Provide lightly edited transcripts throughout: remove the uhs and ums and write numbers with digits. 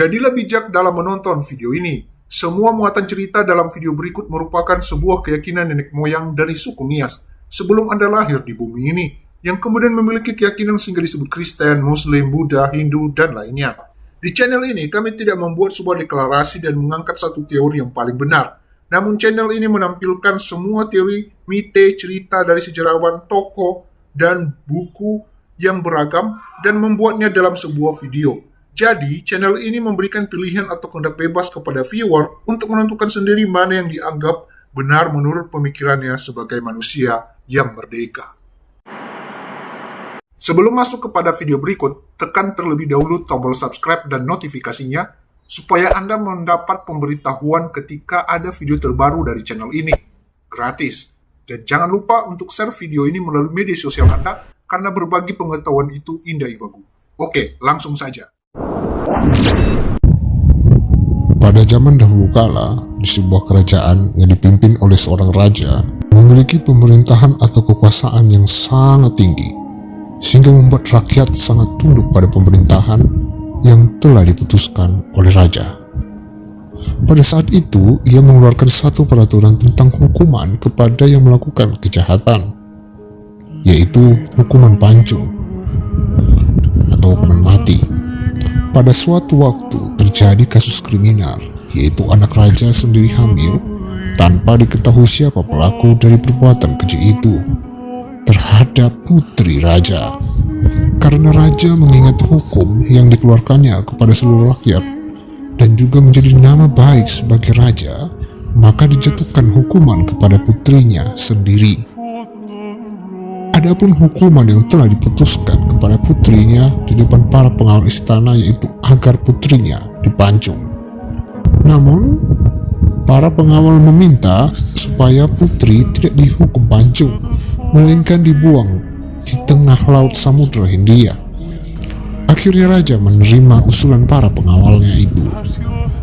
Jadilah bijak dalam menonton video ini. Semua muatan cerita dalam video berikut merupakan sebuah keyakinan nenek moyang dari suku Nias sebelum Anda lahir di bumi ini, yang kemudian memiliki keyakinan sehingga disebut Kristen, Muslim, Buddha, Hindu, dan lainnya. Di channel ini, kami tidak membuat sebuah deklarasi dan mengangkat satu teori yang paling benar. Namun channel ini menampilkan semua teori, mite, cerita dari sejarawan, tokoh, dan buku yang beragam dan membuatnya dalam sebuah video. Jadi, channel ini memberikan pilihan atau kehendak bebas kepada viewer untuk menentukan sendiri mana yang dianggap benar menurut pemikirannya sebagai manusia yang merdeka. Sebelum masuk kepada video berikut, tekan terlebih dahulu tombol subscribe dan notifikasinya supaya Anda mendapat pemberitahuan ketika ada video terbaru dari channel ini. Gratis. Dan jangan lupa untuk share video ini melalui media sosial Anda karena berbagi pengetahuan itu indah ibagu. Oke, langsung saja. Pada zaman dahulu kala, di sebuah kerajaan yang dipimpin oleh seorang raja, memiliki pemerintahan atau kekuasaan yang sangat tinggi, sehingga membuat rakyat sangat tunduk pada pemerintahan yang telah diputuskan oleh raja. Pada saat itu, ia mengeluarkan satu peraturan tentang hukuman kepada yang melakukan kejahatan, yaitu hukuman pancung atau hukuman mati. Pada suatu waktu terjadi kasus kriminal, yaitu anak raja sendiri hamil tanpa diketahui siapa pelaku dari perbuatan keji itu terhadap putri raja. Karena raja mengingat hukum yang dikeluarkannya kepada seluruh rakyat dan juga menjadi nama baik sebagai raja, maka dijatuhkan hukuman kepada putrinya sendiri. Adapun hukuman yang telah diputuskan kepada putrinya di depan para pengawal istana, yaitu agar putrinya dipancung. Namun, para pengawal meminta supaya putri tidak dihukum pancung, melainkan dibuang di tengah laut Samudra Hindia. Akhirnya raja menerima usulan para pengawalnya itu.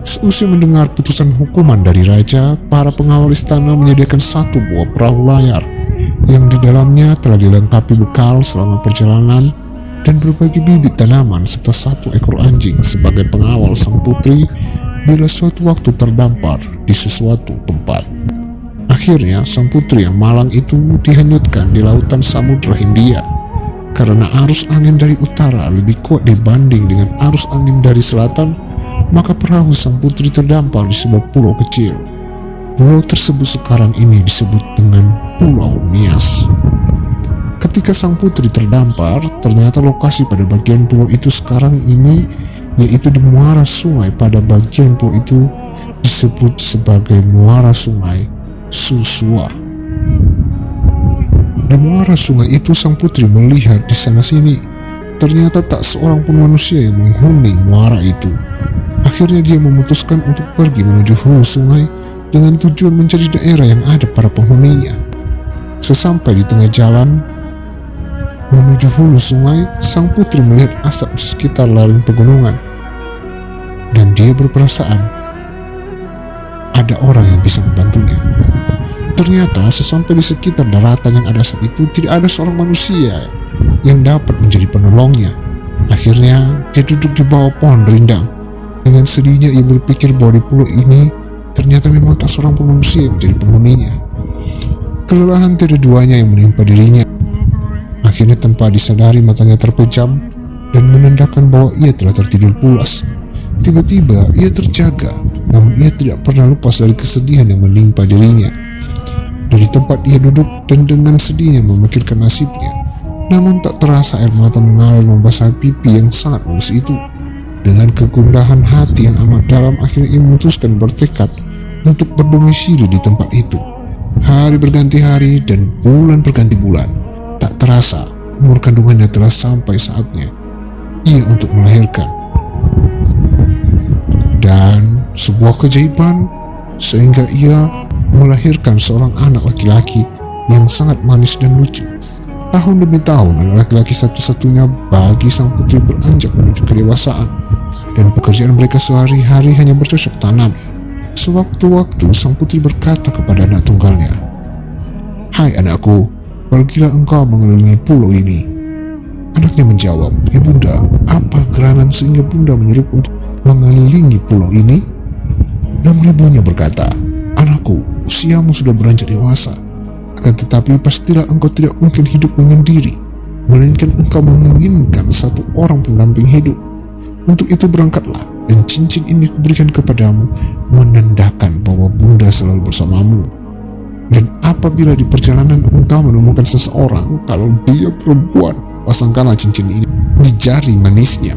Seusai mendengar putusan hukuman dari raja, para pengawal istana menyediakan satu buah perahu layar yang di dalamnya telah dilengkapi bekal selama perjalanan dan berbagai bibit tanaman serta satu ekor anjing sebagai pengawal sang putri bila suatu waktu terdampar di sesuatu tempat. Akhirnya sang putri yang malang itu dihanyutkan di lautan Samudra Hindia karena arus angin dari utara lebih kuat dibanding dengan arus angin dari selatan, maka perahu sang putri terdampar di sebuah pulau kecil. Pulau tersebut sekarang ini disebut dengan Pulau Nias. Ketika sang putri terdampar, ternyata lokasi pada bagian pulau itu sekarang ini, yaitu di muara sungai pada bagian pulau itu disebut sebagai muara sungai Susua. Di muara sungai itu sang putri melihat di sana sini, ternyata tak seorang pun manusia yang menghuni muara itu. Akhirnya dia memutuskan untuk pergi menuju hulu sungai dengan tujuan mencari daerah yang ada para penghuninya. Sesampai di tengah jalan menuju hulu sungai, sang putri melihat asap di sekitar lereng pegunungan dan dia berperasaan ada orang yang bisa membantunya. Ternyata sesampai di sekitar daratan yang ada asap itu, tidak ada seorang manusia yang dapat menjadi penolongnya. Akhirnya dia duduk di bawah pohon rindang. Dengan sedihnya ia berpikir bahwa di pulau ini ternyata memang tak seorang pun manusia yang menjadi penghuninya. Kelelahan tiada duanya yang menimpa dirinya. Akhirnya tanpa disadari matanya terpejam dan menandakan bahwa ia telah tertidur pulas. Tiba-tiba ia terjaga, namun ia tidak pernah lepas dari kesedihan yang menimpa dirinya. Dari tempat ia duduk dan dengan sedihnya memikirkan nasibnya, namun tak terasa air mata mengalir membasahi pipi yang sangat mulus itu. Dengan kegundahan hati yang amat dalam, akhirnya ia memutuskan bertekad untuk berdomisili di tempat itu. Hari berganti hari dan bulan berganti bulan. Tak terasa umur kandungannya telah sampai saatnya ia untuk melahirkan. Dan sebuah keajaiban sehingga ia melahirkan seorang anak laki-laki yang sangat manis dan lucu. Tahun demi tahun, anak laki-laki satu-satunya bagi sang putri beranjak menuju kedewasaan, dan pekerjaan mereka sehari-hari hanya bercocok tanam. Sewaktu-waktu sang putri berkata kepada anak tunggalnya, "Hai anakku, pergilah engkau mengelilingi pulau ini." Anaknya menjawab, "Ibunda, apa gerangan sehingga bunda menyuruh untuk mengelilingi pulau ini. Namun ibunya berkata, "Anakku, usiamu sudah beranjak dewasa. Akan tetapi pastilah engkau tidak mungkin hidup menyendiri, melainkan engkau menginginkan satu orang pendamping hidup. Untuk itu berangkatlah, dan cincin ini kuberikan kepadamu, menandakan bahwa bunda selalu bersamamu. Dan apabila di perjalanan engkau menemukan seseorang, kalau dia perempuan, pasangkanlah cincin ini di jari manisnya,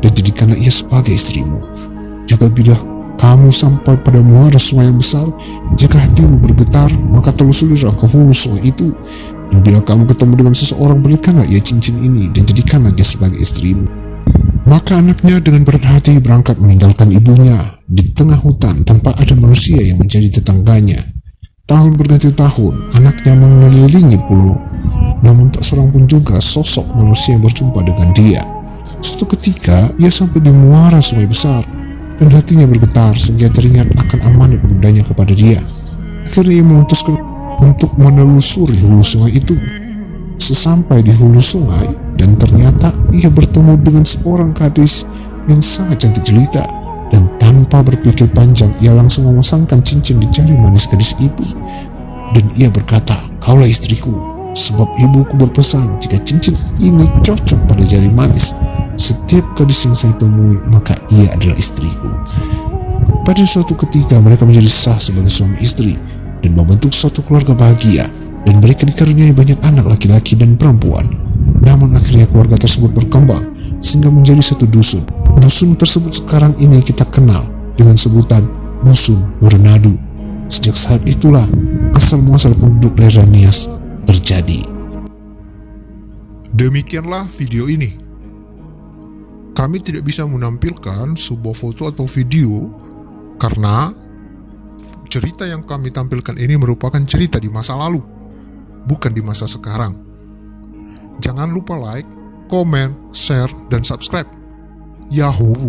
dan jadikanlah ia sebagai istrimu. Juga bila kamu sampai pada muara sungai yang besar, jika hatimu bergetar, maka telusurlah ke hulu sungai itu. Dan bila kamu ketemu dengan seseorang, berikanlah ia cincin ini, dan jadikanlah dia sebagai istrimu." Maka anaknya dengan berat hati berangkat meninggalkan ibunya di tengah hutan tanpa ada manusia yang menjadi tetangganya. Tahun berganti tahun, anaknya mengelilingi pulau, namun tak seorang pun juga sosok manusia yang berjumpa dengan dia. Suatu ketika, ia sampai di muara sungai besar, dan hatinya bergetar sehingga teringat akan amanat bundanya kepada dia. Akhirnya ia memutuskan untuk menelusuri hulu sungai itu. Sesampai di hulu sungai, dan ternyata ia bertemu dengan seorang gadis yang sangat cantik jelita. Dan tanpa berpikir panjang, ia langsung memasangkan cincin di jari manis gadis itu. Dan ia berkata, "Kaulah istriku, sebab ibuku berpesan jika cincin ini cocok pada jari manis, setiap gadis yang saya temui, maka ia adalah istriku." Pada suatu ketika mereka menjadi sah sebagai suami istri dan membentuk suatu keluarga bahagia, dan mereka dikaruniai banyak anak laki-laki dan perempuan. Namun akhirnya keluarga tersebut berkembang sehingga menjadi satu dusun. Dusun tersebut sekarang ini kita kenal dengan sebutan Dusun Bernadu. Sejak saat itulah asal-muasal penduduk daerah Nias terjadi. Demikianlah video ini. Kami tidak bisa menampilkan sebuah foto atau video karena cerita yang kami tampilkan ini merupakan cerita di masa lalu, bukan di masa sekarang. Jangan lupa like, komen, share, dan subscribe. Yahoo!